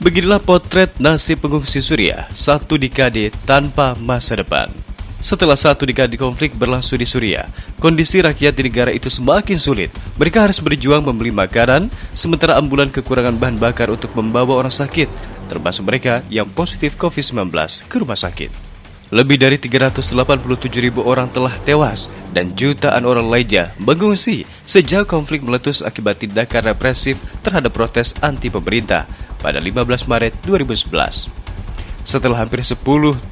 Beginilah potret nasib pengungsi Suriah, satu dekade tanpa masa depan. Setelah satu dekade konflik berlangsung di Suriah, kondisi rakyat di negara itu semakin sulit. Mereka harus berjuang membeli makanan, sementara ambulan kekurangan bahan bakar untuk membawa orang sakit, termasuk mereka yang positif COVID-19 ke rumah sakit. Lebih dari 387.000 orang telah tewas dan jutaan orang lainnya mengungsi sejak konflik meletus akibat tindakan represif terhadap protes anti pemerintah pada 15 Maret 2011. Setelah hampir 10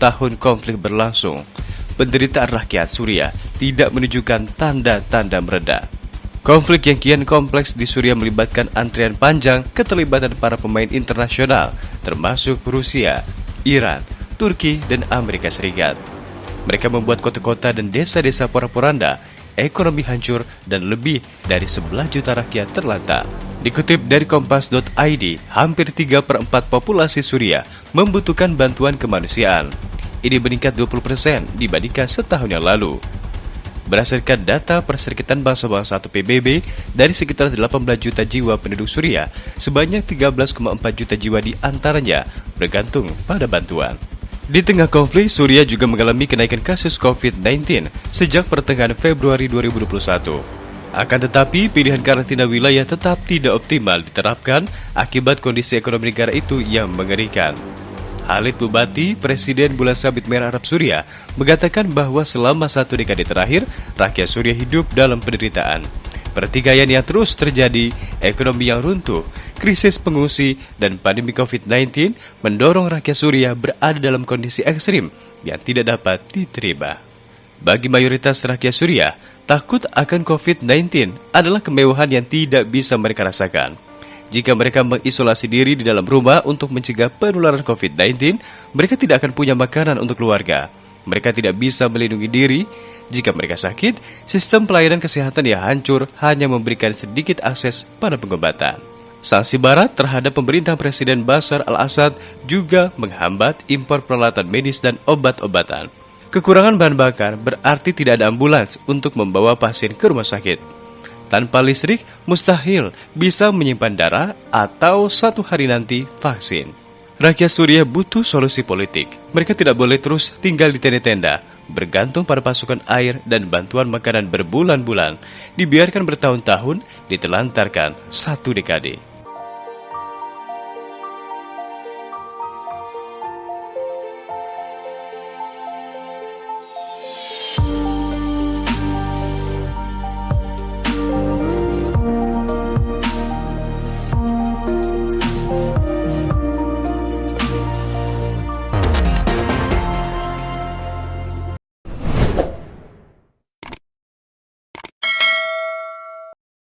tahun konflik berlangsung, penderitaan rakyat Suriah tidak menunjukkan tanda-tanda mereda. Konflik yang kian kompleks di Suriah melibatkan antrian panjang keterlibatan para pemain internasional, termasuk Rusia, Iran, Turki, dan Amerika Serikat. Mereka membuat kota-kota dan desa-desa porak-poranda, ekonomi hancur, dan lebih dari 11 juta rakyat terlantar. Dikutip dari Kompas.id, hampir 3/4 populasi Suriah membutuhkan bantuan kemanusiaan. Ini meningkat 20% dibandingkan setahun yang lalu. Berdasarkan data Perserikatan Bangsa-Bangsa atau PBB, dari sekitar 18 juta jiwa penduduk Suriah, sebanyak 13,4 juta jiwa di antaranya bergantung pada bantuan. Di tengah konflik, Suriah juga mengalami kenaikan kasus COVID-19 sejak pertengahan Februari 2021. Akan tetapi, pilihan karantina wilayah tetap tidak optimal diterapkan akibat kondisi ekonomi negara itu yang mengerikan. Khalid Bubati, Presiden Bulan Sabit Merah Arab Suriah, mengatakan bahwa selama satu dekade terakhir, rakyat Suriah hidup dalam penderitaan. Pertikaian yang terus terjadi, ekonomi yang runtuh, krisis pengungsi, dan pandemi COVID-19 mendorong rakyat Suriah berada dalam kondisi ekstrim yang tidak dapat diterima. Bagi mayoritas rakyat Suriah, takut akan COVID-19 adalah kemewahan yang tidak bisa mereka rasakan. Jika mereka mengisolasi diri di dalam rumah untuk mencegah penularan COVID-19, mereka tidak akan punya makanan untuk keluarga. Mereka tidak bisa melindungi diri. Jika mereka sakit, sistem pelayanan kesehatan yang hancur hanya memberikan sedikit akses pada pengobatan. Sanksi Barat terhadap pemerintah Presiden Bashar al-Assad juga menghambat impor peralatan medis dan obat-obatan. Kekurangan bahan bakar berarti tidak ada ambulans untuk membawa pasien ke rumah sakit. Tanpa listrik, mustahil bisa menyimpan darah atau satu hari nanti vaksin. Rakyat Suriah butuh solusi politik. Mereka tidak boleh terus tinggal di tenda-tenda, bergantung pada pasokan air dan bantuan makanan berbulan-bulan, dibiarkan bertahun-tahun, ditelantarkan satu dekade.